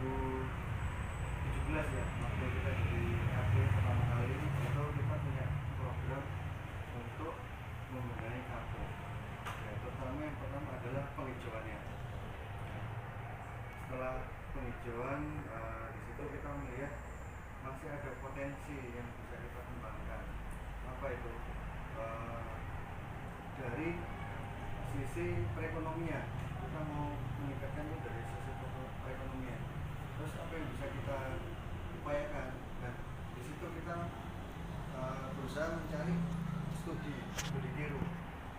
2017 ya, waktu kita jadi RT pertama kali itu kita punya program untuk membenahi kampung. Ya, terutama yang pertama adalah penghijauannya. Setelah penghijauan, di situ kita melihat masih ada potensi yang bisa kita kembangkan. Apa itu? Dari sisi perekonomian, kita mau meningkatkan itu dari sisi perekonomian. Terus apa yang bisa kita upayakan? Nah, di situ kita berusaha mencari studi tiru.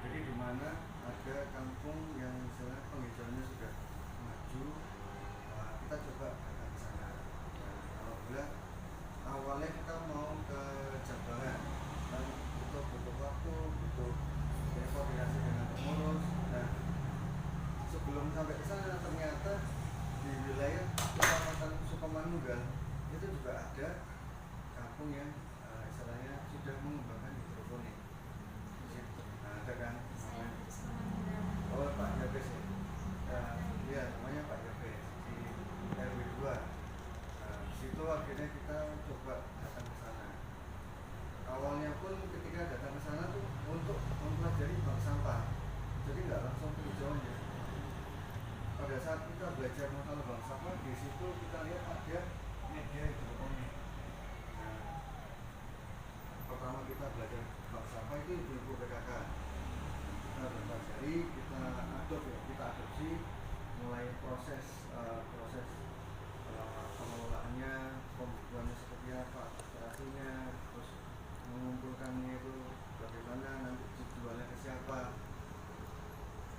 Jadi di mana ada kampung yang misalnya penghijauannya sudah maju, kita coba datang ke sana. Dan alhamdulillah awalnya kita mau ke Jambangan, dan butuh waktu, butuh koordinasi dengan pengurus. Nah, sebelum sampai ke sana ternyata di wilayah Kecamatan Sukomanunggal itu juga ada kampung yang istilahnya sudah mengembangkan hidroponik. Nah, ada kan? Oh, Pak Yabes ya. Iya, namanya Pak Yabes di RW 2. Di situ akhirnya kita coba datang ke sana. Awalnya pun ketika datang ke sana tuh untuk mempelajari bank sampah, jadi nggak langsung penghijauannya. Pada saat kita belajar masalah bank sampah, di situ kita lihat ada media hidroponik. Nah, pertama kita belajar bank sampah itu ibu-ibu PKK. Kita pelajari, kita adopsi, mulai proses pengelolaannya, pembukuannya seperti apa, operasinya, terus mengumpulkannya itu bagaimana, nanti dijualnya ke siapa.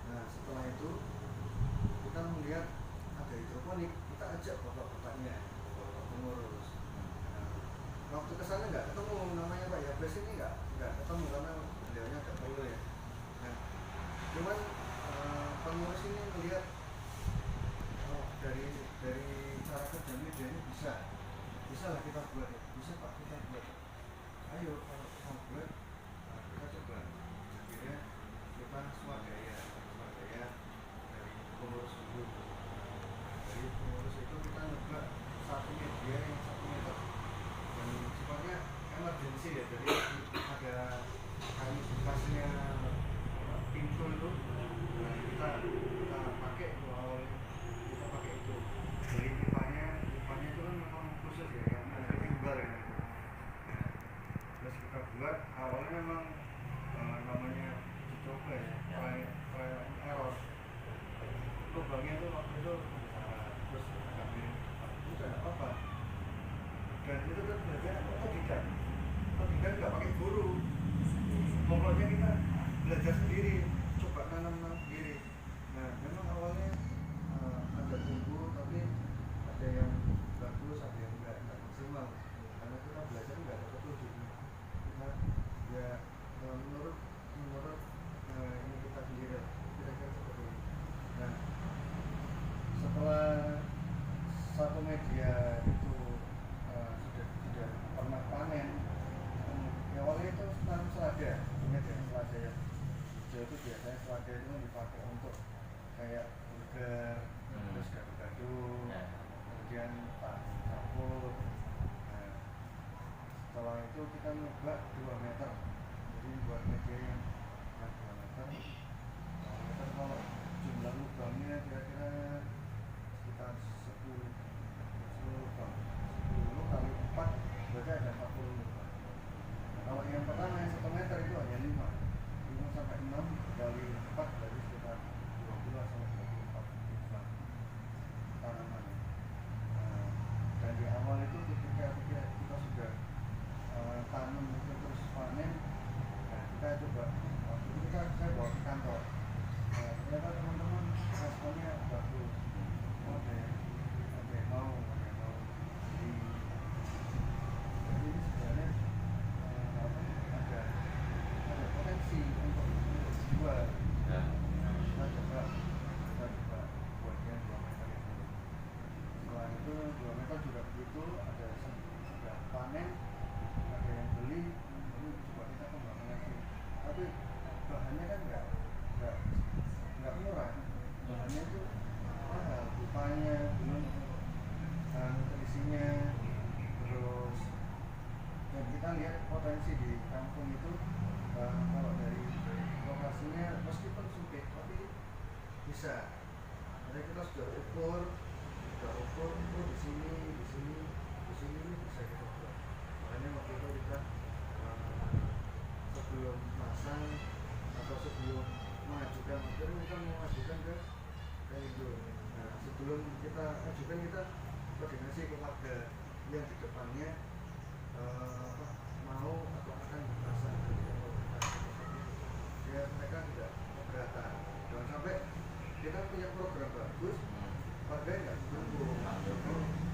Nah, setelah itu kita melihat ada hidroponik, kita ajak bapak-bapaknya, bapak pengurus. Nah, waktu kesana nggak ketemu namanya Pak Yabes ini, nggak ketemu karena beliaunya agak perlu ya. Nah, cuman pengurus ini melihat dari cara kerja media ini bisa lah kita buat ya. Bisa Pak, kita buat. Ayo kalau mau buat, kita coba. Akhirnya kita swadaya dari pengurus dulu. Dari pengurus itu kita nyoba satu media yang 1 meter dan sifatnya emergency ya. Jadi ada kayu bekasnya pintu itu, nah, kita pakai awalnya, kita pakai itu. Dari pipanya itu kan memang khusus ya, yang ada timbal ya. Nah, terus kita buat awalnya memang namanya dicoba ya, trial and error. Lubangnya itu waktu itu terus agak mirip, itu tidak apa-apa. Dan itu kan belajar otodidak nggak pakai guru. Pokoknya kita belajar sendiri, coba tanam sendiri. Nah, memang awalnya ada tumbuh, tapi ada yang bagus, ada yang nggak maksimal. Karena kita belajar nggak ada petunjuknya. Kita ya menurut ini kita sendiri, kira-kira seperti ini. Nah, setelah satu media itu sudah tidak pernah panen, awalnya itu tanam selada, media selada ya. Itu biasanya selada itu dipakai untuk kayak burger, terus gado-gado, kemudian campur. Nah, setelah itu kita nyoba 2 meter, jadi buat media yang 2 meter. 2 meter kalau jumlah lubangnya kira-kira sekitar 10 lubang. 10 kali 4 berarti ada 40 lubang. Nah, kalau yang pertama yang 1 meter itu hanya 5 sampai 6 kali 4 dari sekitar 20 sampai 24 lubang tanaman. Nah, dan di awal itu ketika kita sudah tanam itu terus panen, nah, kita coba waktu itu saya bawa ke kantor. Ternyata teman-teman responnya bagus. Ada yang mau jadi kita lihat potensi di kampung itu kalau dari lokasinya meskipun sempit tapi bisa. Jadi kita sudah ukur itu di sini bisa kita buat. Makanya waktu itu kita sebelum pasang atau sebelum mengajukan kita mengajukan ke itu. Nah, sebelum kita ajukan kita koordinasi ke warga yang di depannya mau atau akan dipasang ya mereka tidak keberatan. Jangan sampai kita punya program bagus warga nggak dukung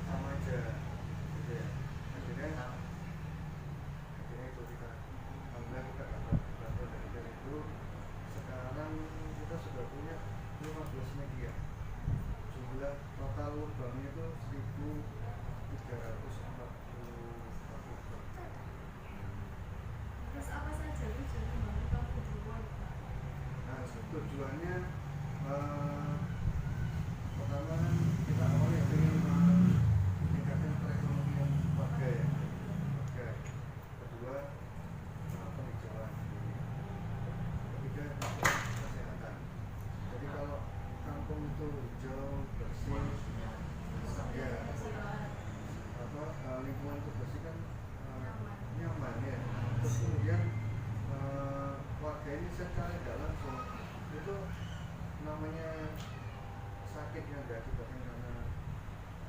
sama aja gitu ya. Akhirnya itu kita alhamdulillah kita dapat bantuan dari itu. Sekarang kita sudah punya 15 media, jumlah total lubangnya itu 1.340. Terus apa saja tujuan membangun kampung Jewon? Nah, tujuannya pertama kita awalnya ingin meningkatkan perekonomian warga ya. Kedua penghijauan. Ketiga kesehatan. Jadi kalau kampung itu hijau, bersih, ya lingkungan itu bersih kan nyaman ya. Terus kemudian warga ini secara tidak langsung itu namanya sakit yang diakibatkan karena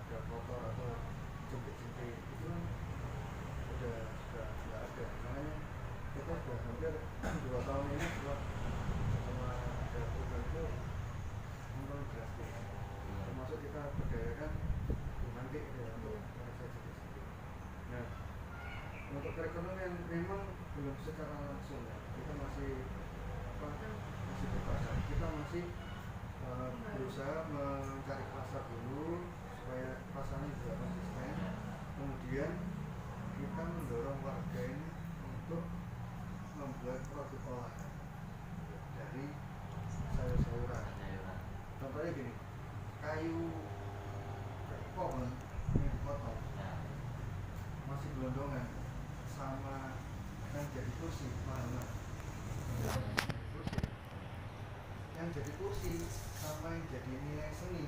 ada kotor atau jepit-jepit itu kan sudah tidak ada. Makanya kita sudah hampir 2 tahun ini buat sama ada program itu menurun drastis. Termasuk kita berdayakan nanti ya untuk mereka jepit-jepit. Nah, untuk perekonomian memang belum secara langsung ya. Kita masih berpasar. Kita masih berusaha mencari pasar dulu supaya pasarnya juga konsisten. Kemudian kita mendorong warga ini untuk membuat produk olahan dari sayur-sayuran. Contohnya gini, kayu pohon yang dipotong masih gelondongan sama yang jadi kursi mana? Yang jadi kursi sama yang jadi nilai seni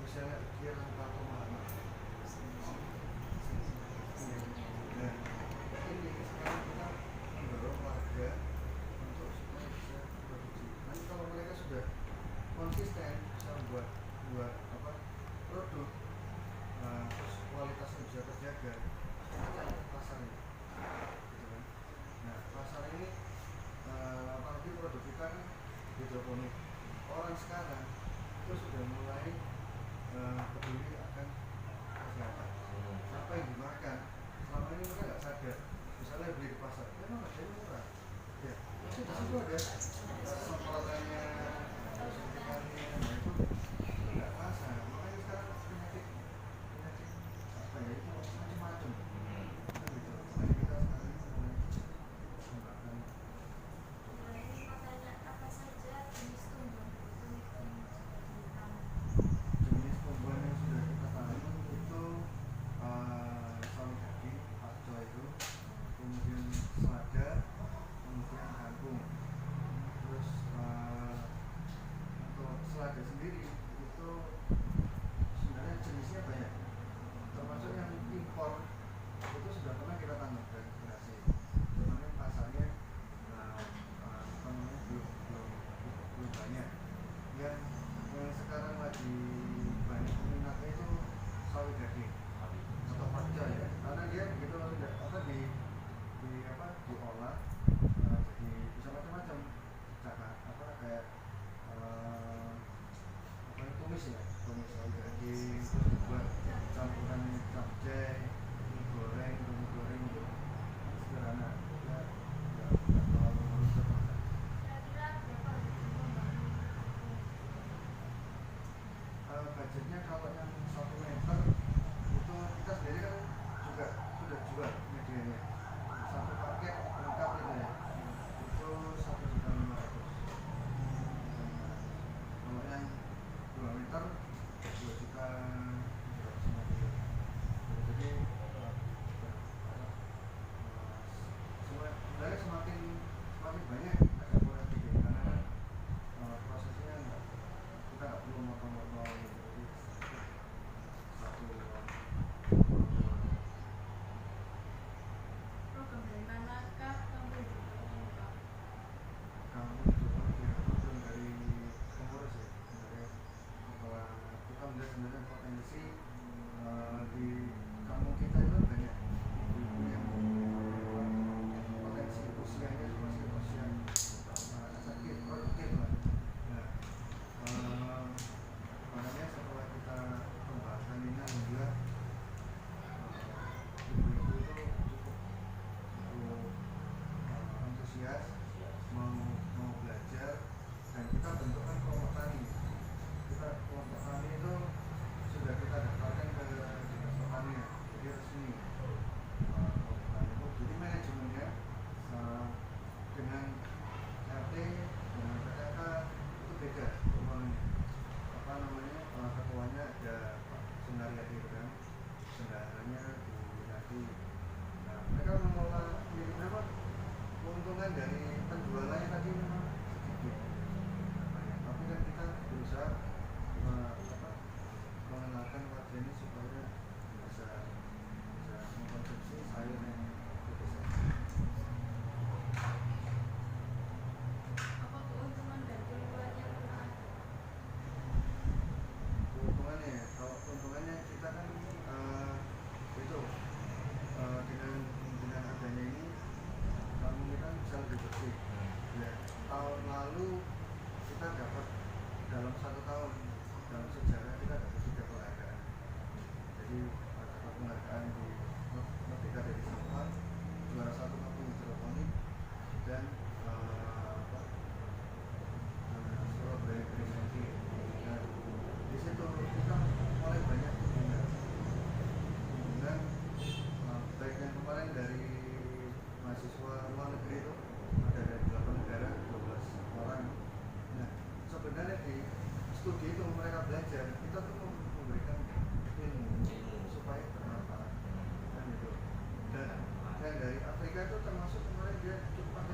misalnya pikiran atau mana? Nah, ini sekarang kita mendorong warga untuk supaya bisa produksi. Nanti kalau mereka sudah konsisten bisa buat produk, terus kualitasnya bisa terjaga, kita cari pasarnya, gitu kan. Nah, pasar ini apalagi produk kita kan hidroponik. Orang sekarang itu sudah mulai peduli akan kesehatan. Apa yang dimakan selama ini mereka nggak sadar. Misalnya beli di pasar, memang harganya murah. Ya, tapi di situ ada semprotannya, suntikannya, nah itu nggak terasa. Makanya sekarang penyakit apa ya itu macam-macam. Kan gitu. Makanya kita sekarang ini mulai mengembangkan. Apa saja jenis tumbuhan Jenis tumbuhan yang sudah kita tanam itu sawi jati, pakcoy itu, kemudian selada, kemudian kangkung.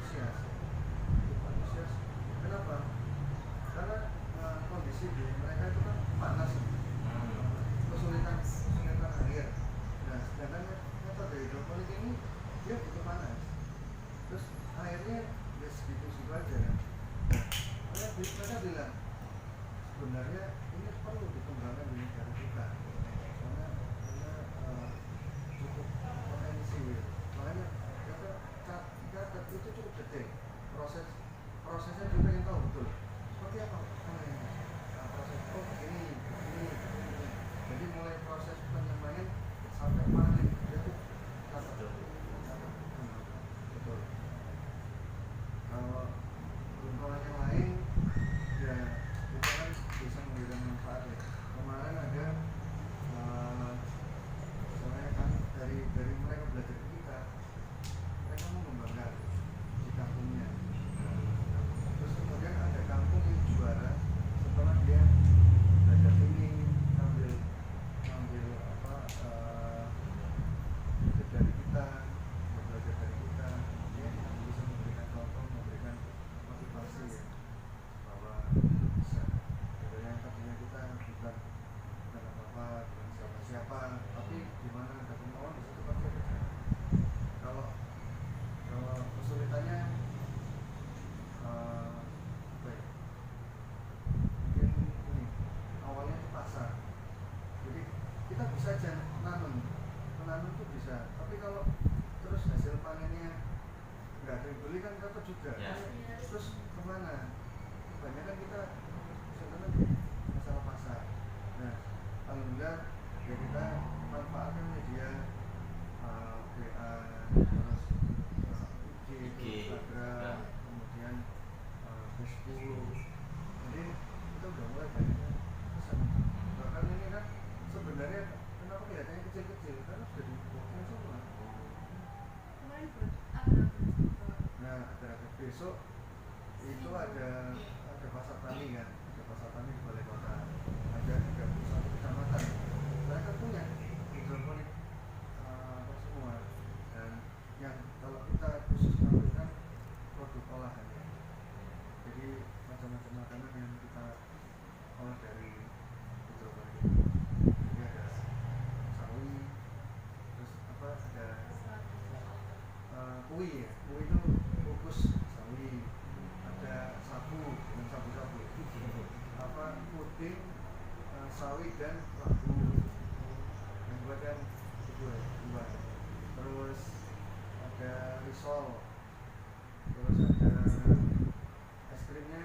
cukup antusias. Kenapa? Karena kondisi di mereka itu kan panas, kesulitan air. Nah, sedangkan metode hidroponik ini dia butuh panas, terus airnya ya segitu aja kan. Makanya mereka bilang sebenarnya ini perlu dikembangkan di negara kita karena cukup potensi. Makanya kita itu cukup detail, prosesnya juga yang tahu betul seperti apa proses begini. Jadi mulai proses penyemayan sampai panen dia tuh betul. Kalau keuntungan yang lain ya kita kan bisa memberikan manfaat ya. Kemarin ada soalnya kan dari mereka belajar ke kita, mereka mau mengembangkan di kampungnya. Terus kemudian ada kampung yang juara setelah dia belajar ini, ngambil apa dari kita, belajar dari kita, dia bisa memberikan contoh, memberikan motivasi ya, bahwa bisa. Yang tadinya kita bukan apa-apa, bukan siapa-siapa, tapi di mana ada kemauan di situ pasti ada jalan. Kalau kesulitannya mungkin ini awalnya di pasar. Jadi kita bisa aja menanam itu bisa, tapi kalau terus hasil panennya nggak ada yang beli kan dapat juga. Terus kemana? Banyak kan kita sebenarnya di masalah pasar. Nah, alhamdulillah ya kita manfaatkan media WA, terus IG, Instagram, kemudian Facebook. Jadi kita udah mulai banyak pesan. Bahkan ini kan sebenarnya kenapa kelihatannya kecil-kecil karena sudah dibuatkan semua. Nah, ada besok itu ada pasar tani kan, ada pasar tani di balai kota, ada 31 kecamatan. Mereka punya hidroponik semua, dan yang kalau kita khusus tampilkan produk olahan ya. Jadi macam-macam makanan yang kita olah dari hidroponik itu. Jadi ada sawi, terus apa ada kui ya, kui itu kukus sawi, ada sabu dan sabu-sabu, apa puding sawi dan labu, yang buat kan dua. Terus ada risol, terus ada es krimnya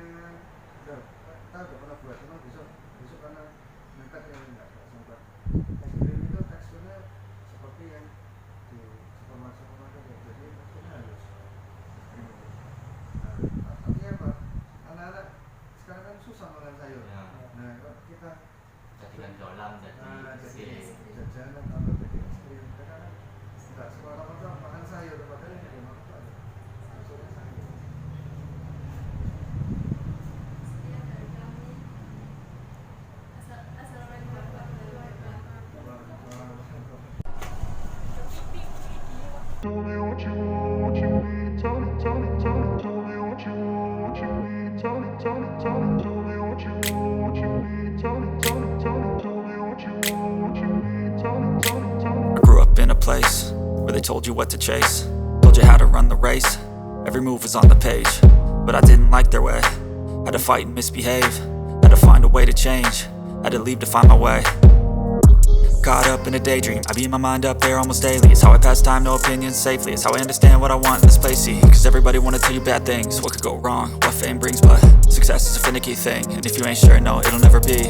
kita udah pernah buat, cuma besok karena mepet ya nggak sempat. Es krim itu teksturnya seperti yang di supermarket ya, jadi teksturnya halus. Nah, artinya apa? Anak-anak sekarang kan susah makan sayur. Nah, kalau kita jadikan dolan, jadi jajanan atau jadi es krim, mereka kan nggak semua makan sayur, padahal ini memang itu ada sayurnya sayur. Tell me what you want, what you need. Tell me. Tell me what you want, what you need. Tell me. Tell me what you want, what you need. Tell me what you want, what you need. Tell me. I grew up in a place where they told you what to chase, told you how to run the race. Every move was on the page, but I didn't like their way. Had to fight and misbehave, had to find a way to change, had to leave to find my way. Caught up in a daydream, I beat my mind up there almost daily. It's how I pass time, no opinions safely. It's how I understand what I want in this place, see. Cause everybody wanna tell you bad things, what could go wrong, what fame brings. But success is a finicky thing, and if you ain't sure, no, it'll never be.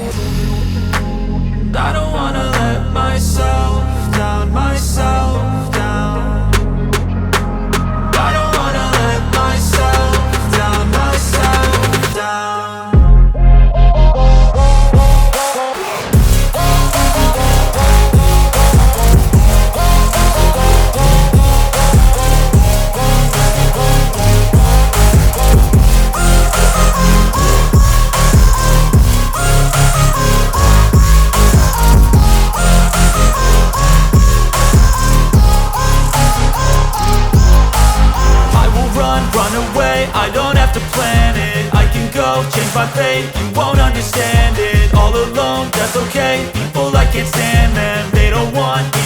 I don't wanna let myself down, myself down. I don't wanna let myself down, myself down. run away, I don't have to plan it. I can go, change my fate, you won't understand it. All alone, that's okay, people I can't stand them. They don't want